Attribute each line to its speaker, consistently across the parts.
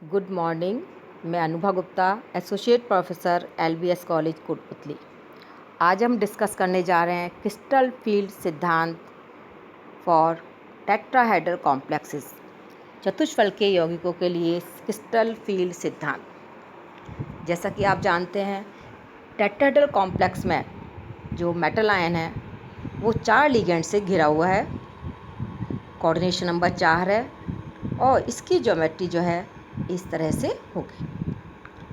Speaker 1: Good morning. मैं Anubha Gupta, associate professor LBS college Kotputli. आज हम डिस्कस करने जा रहे हैं क्रिस्टल फील्ड सिद्धांत फॉर टेट्राहेड्रल कॉम्प्लेक्सेस, चतुष्फलकीय यौगिकों के लिए क्रिस्टल फील्ड सिद्धांत। जैसा कि आप जानते हैं, टेट्राहेड्रल कॉम्प्लेक्स में जो मेटल आयन है वो 4 लिगेंड से घिरा हुआ है। कोऑर्डिनेशन नंबर 4 है और इसकी ज्योमेट्री जो है इस तरह से होगी।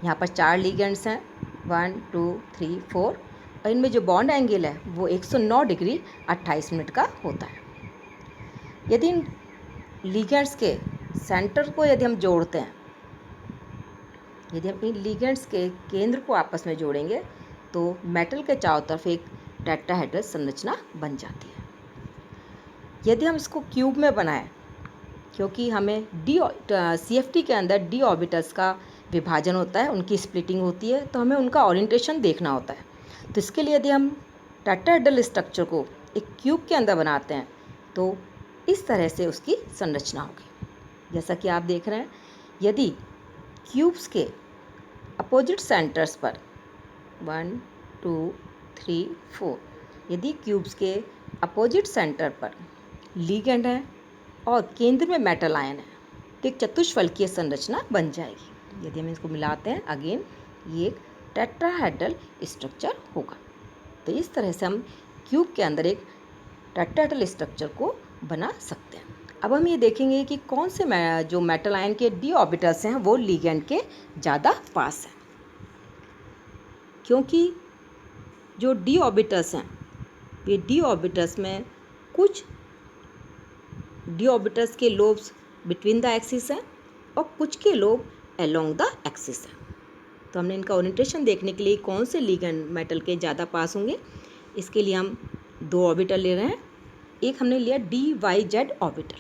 Speaker 1: यहाँ पर 4 लिगेंड्स हैं, 1 2 3 4, और इनमें जो बॉन्ड एंगल है वो 109 डिग्री 28 मिनट का होता है। यदि इन लिगेंड्स के सेंटर को यदि हम जोड़ते हैं, यदि हम इन लिगेंड्स के केंद्र को आपस में जोड़ेंगे तो मेटल के चारों तरफ एक टेट्राहेड्रल संरचना बन जाती है। यदि हम इसको क्यूब में बनाएं, क्योंकि हमें CFT के अंदर d ऑर्बिटल्स का विभाजन होता है, उनकी स्प्लिटिंग होती है, तो हमें उनका ओरिएंटेशन देखना होता है। तो इसके लिए यदि हम टेट्राहेड्रल स्ट्रक्चर को एक क्यूब के अंदर बनाते हैं तो इस तरह से उसकी संरचना होगी। जैसा कि आप देख रहे हैं, यदि क्यूब्स के अपोजिट सेंटर्स पर 1 2 3 4, यदि क्यूब्स के अपोजिट सेंटर पर लिगेंड है और केंद्र में मेटल आयन है तो एक चतुष्फलकीय संरचना बन जाएगी। यदि हम इसको मिलाते हैं, अगेन ये एक टेट्राहेड्रल स्ट्रक्चर होगा। तो इस तरह से हम क्यूब के अंदर एक टेट्राहेड्रल स्ट्रक्चर को बना सकते हैं। अब हम ये देखेंगे कि कौन से जो मेटल आयन के d ऑर्बिटल्स हैं वो लिगेंड के ज़्यादा पास हैं, क्योंकि जो d ऑर्बिटल्स हैं ये d ऑर्बिटल्स में कुछ d ऑर्बिटल्स के लोब्स बिटवीन द एक्सिस हैं और कुछ के लोब अलोंग द एक्सिस हैं। तो हमने इनका ओरिएंटेशन देखने के लिए कौन से लिगेंड मेटल के ज़्यादा पास होंगे, इसके लिए हम 2 ऑर्बिटल ले रहे हैं। एक हमने लिया DYZ ऑर्बिटल।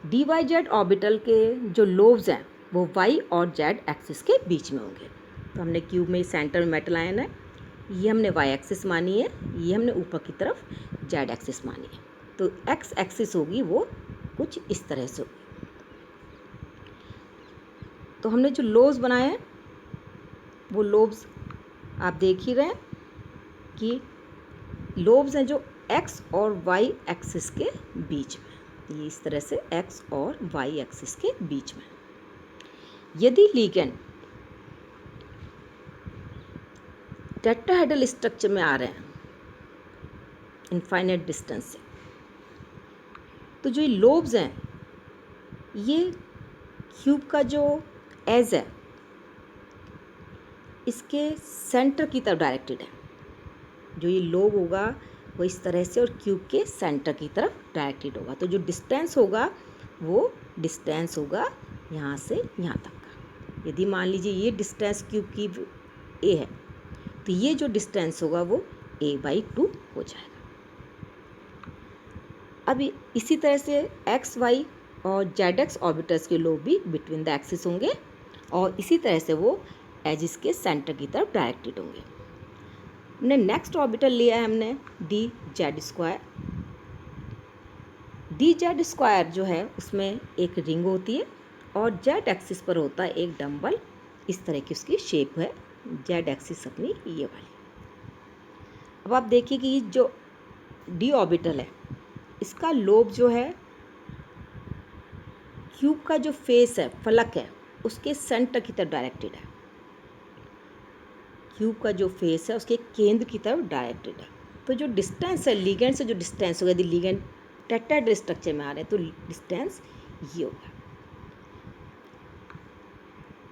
Speaker 1: DYZ ऑर्बिटल के जो लोब्स हैं वो Y और Z एक्सिस के बीच में होंगे। तो हमने क्यूब में सेंटर में मेटल आयन है, ये हमने Y एक्सिस मानी है, ये हमने ऊपर की तरफ Z एक्सिस मानी है। तो X एक्सिस होगी वो कुछ इस तरह से होगी। तो हमने जो लोब्स बनाए हैं वो लोब्स आप देख ही रहे हैं कि लोब्स हैं जो X और Y एक्सिस के बीच में, ये इस तरह से X और Y एक्सिस के बीच में। यदि लिगेंड टेट्राहेड्रल स्ट्रक्चर में आ रहे हैं इनफाइनाइट डिस्टेंस से, तो जो ये लोब्स हैं ये क्यूब का जो एज है इसके सेंटर की तरफ डायरेक्टेड है। जो ये लोब होगा वो इस तरह से और क्यूब के सेंटर की तरफ डायरेक्टेड होगा। तो जो डिस्टेंस होगा वो डिस्टेंस होगा यहाँ से यहाँ तक का। यदि मान लीजिए ये डिस्टेंस क्यूब की A है तो ये जो डिस्टेंस होगा वो A/2 हो जाएगा। अब इसी तरह से X, Y और ZX ऑर्बिटल्स के लोब भी बिटवीन द एक्सिस होंगे और इसी तरह से वो एजिस के सेंटर की तरफ डायरेक्टेड होंगे। हमने नेक्स्ट ऑर्बिटल लिया है हमने DZ²। DZ² जो है उसमें एक रिंग होती है और Z एक्सिस पर होता है एक डंबल, इस तरह की उसकी शेप है, Z एक्सिस अपनी ये वाली। अब आप देखिए कि जो D ऑर्बिटल है इसका लोब जो है क्यूब का जो फेस है, फलक है, उसके सेंटर की तरफ डायरेक्टेड है। क्यूब का जो फेस है उसके केंद्र की तरफ डायरेक्टेड है। तो जो डिस्टेंस है लिगेंड से, जो डिस्टेंस होगा, यदि लिगेंड टेट्राहेड्रल स्ट्रक्चर में आ रहे हैं तो डिस्टेंस ये होगा।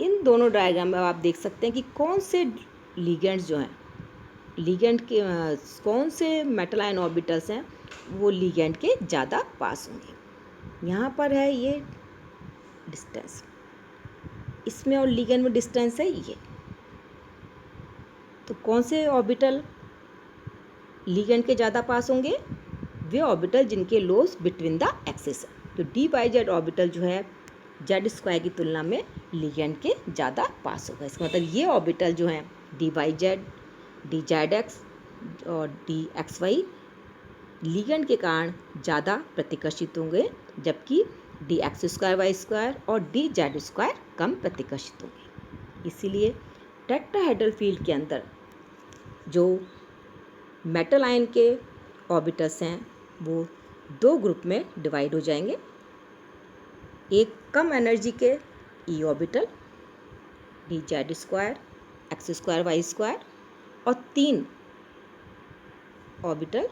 Speaker 1: इन दोनों डायग्राम में आप देख सकते हैं कि कौन से लिगेंड्स जो हैं, लिगेंड के कौन से मेटल आयन ऑर्बिटल्स हैं वो लिगेंड के ज़्यादा पास होंगे। यहाँ पर है ये डिस्टेंस, इसमें और लिगेंड में डिस्टेंस है ये। तो कौन से ऑर्बिटल लिगेंड के ज़्यादा पास होंगे? वे ऑर्बिटल जिनके लोब्स बिटवीन द एक्सिस है। तो DYZ ऑर्बिटल जो है Z² की तुलना में लिगेंड के ज़्यादा पास होगा। इसका मतलब ये ऑर्बिटल जो हैं DYZ, DZX और DXY लिगेंड के कारण ज़्यादा प्रतिकर्षित होंगे, जबकि D X square Y square और डी जेड स्क्वायर कम प्रतिकर्षित होंगे। इसीलिए टेट्राहेड्रल फील्ड के अंदर जो मेटल आयन के ऑर्बिटल्स हैं वो दो ग्रुप में डिवाइड हो जाएंगे। एक कम एनर्जी के e orbital d Z square x square Y square और 3 orbital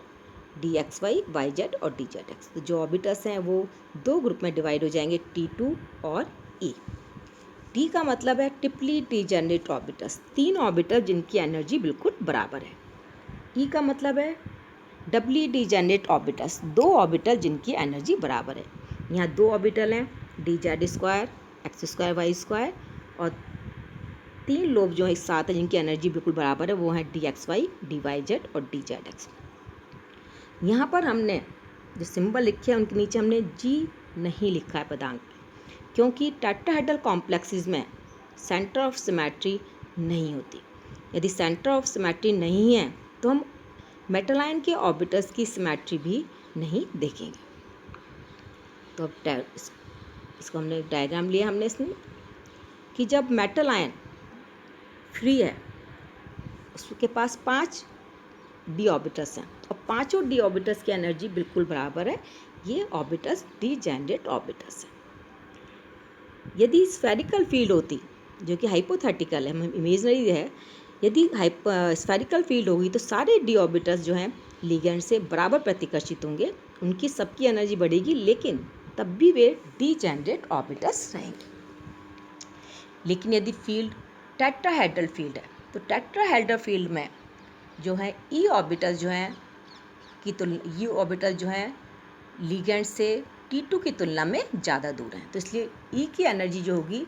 Speaker 1: d x y Z और डी जेड एक्स। तो जो ऑर्बिटल्स हैं वो दो ग्रुप में डिवाइड हो जाएंगे, T2 और E। टी का मतलब है ट्रिपली डीजेनरेट ऑर्बिटल्स, 3 ऑर्बिटल जिनकी एनर्जी बिल्कुल बराबर है। E का मतलब है डबली डीजेनरेट ऑर्बिटल्स, 2 ऑर्बिटल जिनकी एनर्जी बराबर है। यहाँ 2 ऑर्बिटल हैं D Z square x square Y square और 3 लोब जो एक साथ है जिनकी एनर्जी बिल्कुल बराबर है वो हैं D x Y D Y Z और डी जेड एक्स। यहाँ पर हमने जो सिंबल लिखे हैं उनके नीचे हमने जी नहीं लिखा है पदांक, क्योंकि टेट्राहेड्रल कॉम्प्लेक्सेस में सेंटर ऑफ सिमेट्री नहीं होती। यदि सेंटर ऑफ सिमेट्री नहीं है तो हम मेटल आयन के ऑर्बिटल्स की सिमेट्री भी नहीं देखेंगे। तो अब इसको हमने डायग्राम लिया हमने इसमें कि जब मेटल आयन फ्री है उसके पास 5 डी ऑर्बिटल्स हैं और पांचों डी ऑर्बिटल्स की एनर्जी बिल्कुल बराबर है। ये ऑर्बिटल्स डीजेनरेट ऑर्बिटल्स हैं। यदि स्फेरिकल फील्ड होती, जो कि हाइपोथेटिकल है, इमेजिनरी है, यदि स्फेरिकल फील्ड होगी तो सारे डी ऑर्बिटल्स जो हैं लिगेंड से बराबर प्रतिकर्षित होंगे, उनकी सबकी एनर्जी बढ़ेगी, लेकिन तब भी वे डीजेनरेट ऑर्बिटल्स रहेंगे। लेकिन यदि फील्ड टेट्राहेड्रल फील्ड है तो टेट्राहेड्रल फील्ड में जो है ई ऑर्बिटल जो हैं ई ऑर्बिटल जो हैं लिगेंड से T2 की तुलना में ज़्यादा दूर हैं, तो इसलिए ई की एनर्जी जो होगी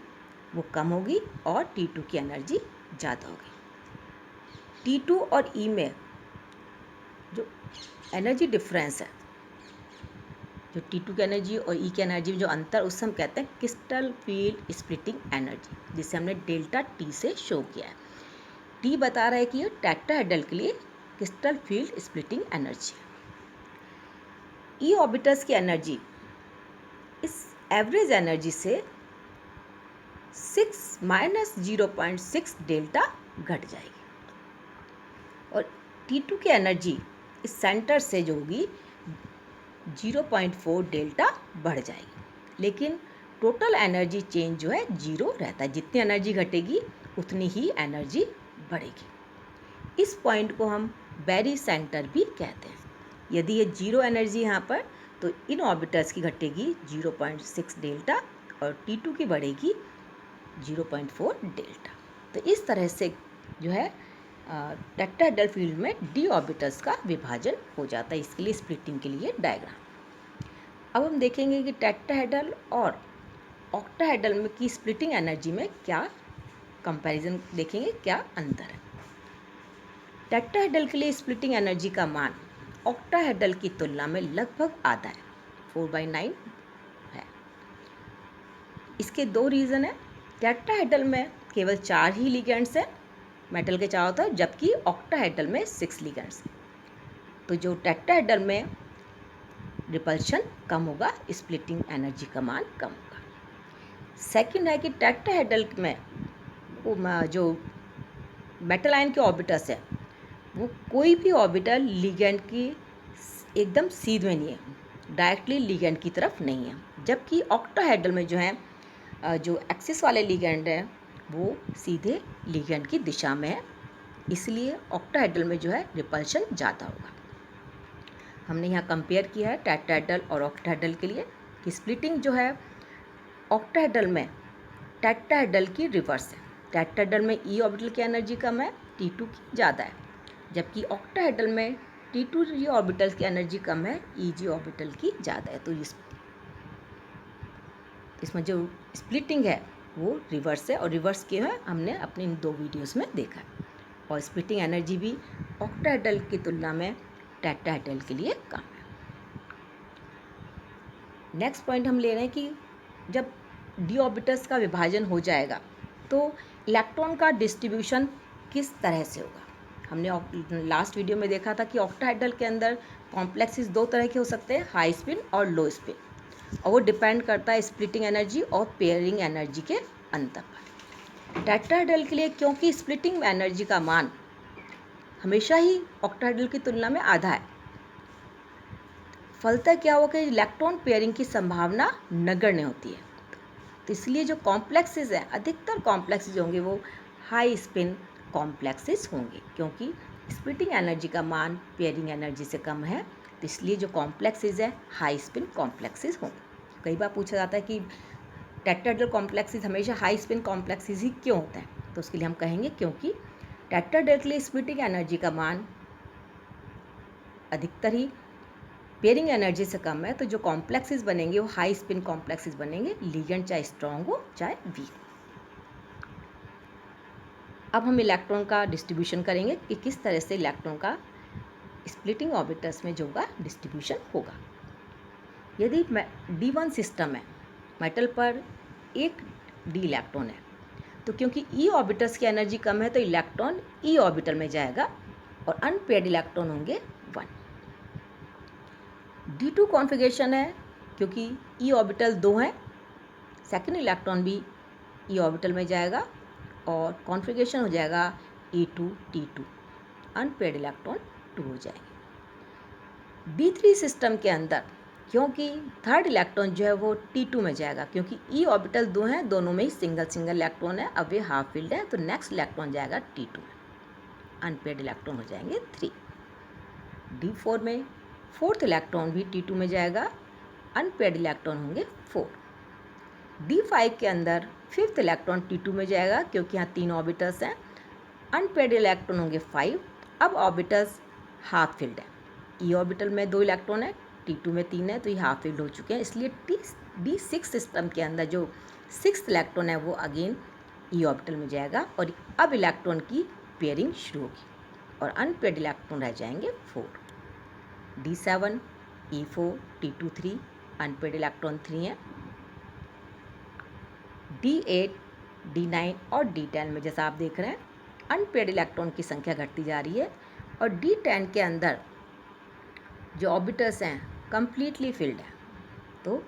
Speaker 1: वो कम होगी और T2 की एनर्जी ज़्यादा होगी। T2 और ई में जो एनर्जी डिफरेंस है, जो T2 की एनर्जी और ई की एनर्जी में जो अंतर, उससे हम कहते हैं क्रिस्टल फील्ड स्प्लिटिंग एनर्जी, जिसे हमने डेल्टा T से शो किया है। टी बता रहा है कि ये टेट्राहेड्रल के लिए क्रिस्टल फील्ड स्प्लिटिंग एनर्जी है। ई ऑर्बिटल्स की एनर्जी इस एवरेज एनर्जी से 0.6 डेल्टा घट जाएगी और T2 की एनर्जी इस सेंटर से जो होगी 0.4 डेल्टा बढ़ जाएगी। लेकिन टोटल एनर्जी चेंज जो है 0 रहता है, जितनी एनर्जी घटेगी उतनी ही एनर्जी बढ़ेगी। इस पॉइंट को हम बैरी सेंटर भी कहते हैं। यदि ये 0 एनर्जी यहाँ पर, तो इन ऑर्बिटल्स की घटेगी 0.6 डेल्टा और T2 की बढ़ेगी 0.4 डेल्टा। तो इस तरह से जो है टेट्राहेड्रल फील्ड में डी ऑर्बिटल्स का विभाजन हो जाता है। इसके लिए स्प्लिटिंग के लिए डायग्राम। अब हम देखेंगे कि टेट्राहेड्रल और ऑक्टाहेड्रल में की स्प्लिटिंग एनर्जी में क्या कंपैरिजन देखेंगे, क्या अंतर है। टेट्राहेड्रल के लिए स्प्लिटिंग एनर्जी का मान ऑक्टाहेड्रल की तुलना में लगभग आधा है, 4/9 है। इसके 2 रीज़न है। टेट्राहेड्रल में केवल 4 ही लिगेंड्स हैं मेटल के चारों तरफ, जबकि ऑक्टाहेड्रल में 6 लिगेंड्स हैं। तो जो टेट्राहेड्रल में रिपल्शन कम होगा, स्प्लिटिंग एनर्जी का मान कम होगा। सेकंड है कि टेट्राहेड्रल में जो मेटल आयन के ऑर्बिटल्स है वो कोई भी ऑर्बिटल लिगेंड की एकदम सीधे नहीं है, डायरेक्टली लिगेंड की तरफ नहीं है, जबकि ऑक्टाहेड्रल में जो है जो एक्सिस वाले लिगेंड हैं वो सीधे लिगेंड की दिशा में है, इसलिए ऑक्टाहेड्रल में जो है रिपल्शन ज़्यादा होगा। हमने यहाँ कंपेयर किया है टेट्राहेड्रल और ऑक्टाहेड्रल के लिए कि स्प्लिटिंग जो है ऑक्टाहेड्रल में टेट्राहेड्रल की रिवर्स है। टेट्राहेड्रल में ई ऑर्बिटल की एनर्जी कम है, T2 की ज़्यादा है, जबकि ऑक्टाहेड्रल में T2 ऑर्बिटल की एनर्जी कम है, EG ऑर्बिटल की ज़्यादा है। तो इसमें जो स्प्लिटिंग है वो रिवर्स है, और रिवर्स क्यों है हमने अपने इन 2 वीडियोस में देखा है। और स्प्लिटिंग एनर्जी भी ऑक्टाहेड्रल की तुलना में टेट्राहेड्रल के लिए कम है। नेक्स्ट पॉइंट हम ले रहे हैं कि जब डी ऑर्बिटल्स का विभाजन हो जाएगा तो इलेक्ट्रॉन का डिस्ट्रीब्यूशन किस तरह से होगा। हमने लास्ट वीडियो में देखा था कि ऑक्टाहेड्रल के अंदर कॉम्प्लेक्सेस 2 तरह के हो सकते हैं, हाई स्पिन और लो स्पिन। और वो डिपेंड करता है स्प्लिटिंग एनर्जी और पेयरिंग एनर्जी के अंतर पर। टेट्राहेड्रल के लिए क्योंकि स्प्लिटिंग एनर्जी का मान हमेशा ही ऑक्टाहेड्रल की तुलना में आधा है, फलतः क्या होगा कि इलेक्ट्रॉन पेयरिंग की संभावना नगण्य होती है। तो इसलिए जो कॉम्प्लेक्सेस हैं, अधिकतर कॉम्प्लेक्सेस होंगे वो हाई स्पिन कॉम्प्लेक्सेस होंगे, क्योंकि स्प्लिटिंग एनर्जी का मान पेयरिंग एनर्जी से कम है। तो इसलिए जो कॉम्प्लेक्सेस है हाई स्पिन कॉम्प्लेक्सेस होंगे। कई बार पूछा जाता है कि टेट्राहेड्रल कॉम्प्लेक्सेस हमेशा हाई स्पिन कॉम्प्लेक्सेस ही क्यों होते हैं, तो उसके लिए हम कहेंगे क्योंकि टेट्राहेड्रल के लिए स्प्लिटिंग एनर्जी का मान अधिकतर ही पेयरिंग एनर्जी से कम है, तो जो कॉम्प्लेक्सेस बनेंगे वो हाई स्पिन कॉम्प्लेक्सेस बनेंगे, लिगेंड चाहे स्ट्रॉन्ग हो चाहे वीक। अब हम इलेक्ट्रॉन का डिस्ट्रीब्यूशन करेंगे कि किस तरह से इलेक्ट्रॉन का स्प्लिटिंग ऑर्बिटल्स में जो होगा डिस्ट्रीब्यूशन होगा। यदि D1 सिस्टम है, मेटल पर एक D इलेक्ट्रॉन है, तो क्योंकि E ऑर्बिटल्स की एनर्जी कम है तो इलेक्ट्रॉन E ऑर्बिटल में जाएगा और अनपेयर्ड इलेक्ट्रॉन होंगे 1। D2 कॉन्फ़िगरेशन है, क्योंकि E ऑर्बिटल 2 हैं, सेकंड इलेक्ट्रॉन भी E ऑर्बिटल में जाएगा और कॉन्फ़िगरेशन हो जाएगा E2T2, अनपेयर्ड इलेक्ट्रॉन 2 हो जाएंगे। D3 सिस्टम के अंदर क्योंकि थर्ड इलेक्ट्रॉन जो है वो T2 में जाएगा, क्योंकि E ऑर्बिटल 2 हैं, दोनों में ही सिंगल सिंगल इलेक्ट्रॉन है, अब ये हाफ फील्ड है, तो नेक्स्ट इलेक्ट्रॉन जाएगा T2 में, अनपेयर्ड इलेक्ट्रॉन हो जाएंगे 3। D4 में फोर्थ इलेक्ट्रॉन भी T2 में जाएगा, अनपेयर्ड इलेक्ट्रॉन होंगे 4। D5 के अंदर फिफ्थ इलेक्ट्रॉन T2 में जाएगा, क्योंकि यहाँ 3 ऑर्बिटल्स हैं, अनपेयर्ड इलेक्ट्रॉन होंगे 5। अब ऑर्बिटल्स हाफ फील्ड है, E ऑर्बिटल में 2 इलेक्ट्रॉन है, T2 में 3 है, तो ये हाफ फील्ड हो चुके हैं, इसलिए D6 सिस्टम के अंदर जो सिक्स्थ इलेक्ट्रॉन है वो अगेन E ऑर्बिटल में जाएगा और अब इलेक्ट्रॉन की पेयरिंग शुरू होगी और अनपेयर्ड इलेक्ट्रॉन रह जाएंगे 4। D7 E4 T2 3, unpaired electron 3 है। D8 D9 और D10 में जैसा आप देख रहे हैं अनपेयर्ड इलेक्ट्रॉन की संख्या घटती जा रही है और D10 के अंदर जो ऑर्बिटल्स हैं कंप्लीटली फिल्ड है, तो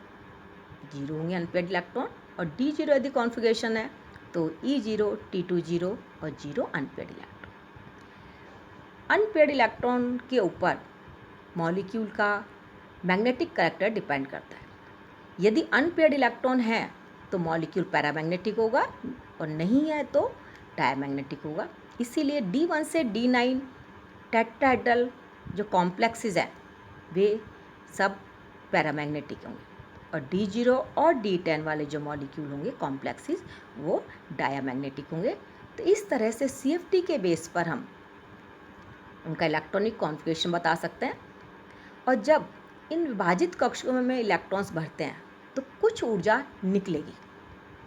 Speaker 1: 0 होंगे अनपेयर्ड इलेक्ट्रॉन, और D0 यदि कॉन्फ़िगरेशन है तो E0 T2 0 और 0 अनपेयर्ड इलेक्ट्रॉन। अनपेयर्ड इलेक्ट्रॉन के ऊपर मॉलिक्यूल का मैग्नेटिक कैरेक्टर डिपेंड करता है। यदि अनपेयर्ड इलेक्ट्रॉन है तो मॉलिक्यूल पैरामैग्नेटिक होगा और नहीं है तो डायमैग्नेटिक होगा। इसीलिए D1 से D9 टेट्राहेड्रल जो कॉम्प्लेक्सेस हैं वे सब पैरामैग्नेटिक होंगे और D0 और D10 वाले जो मॉलिक्यूल होंगे कॉम्प्लेक्सेस वो डायमैग्नेटिक होंगे। तो इस तरह से CFT के बेस पर हम उनका इलेक्ट्रॉनिक कॉन्फ़िगरेशन बता सकते हैं। और जब इन विभाजित कक्षों में इलेक्ट्रॉन्स भरते हैं तो कुछ ऊर्जा निकलेगी,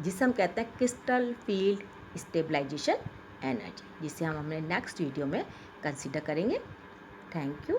Speaker 1: जिसे हम कहते हैं क्रिस्टल फील्ड स्टेबलाइजेशन एनर्जी, जिसे हम अपने नेक्स्ट वीडियो में कंसीडर करेंगे। Thank you.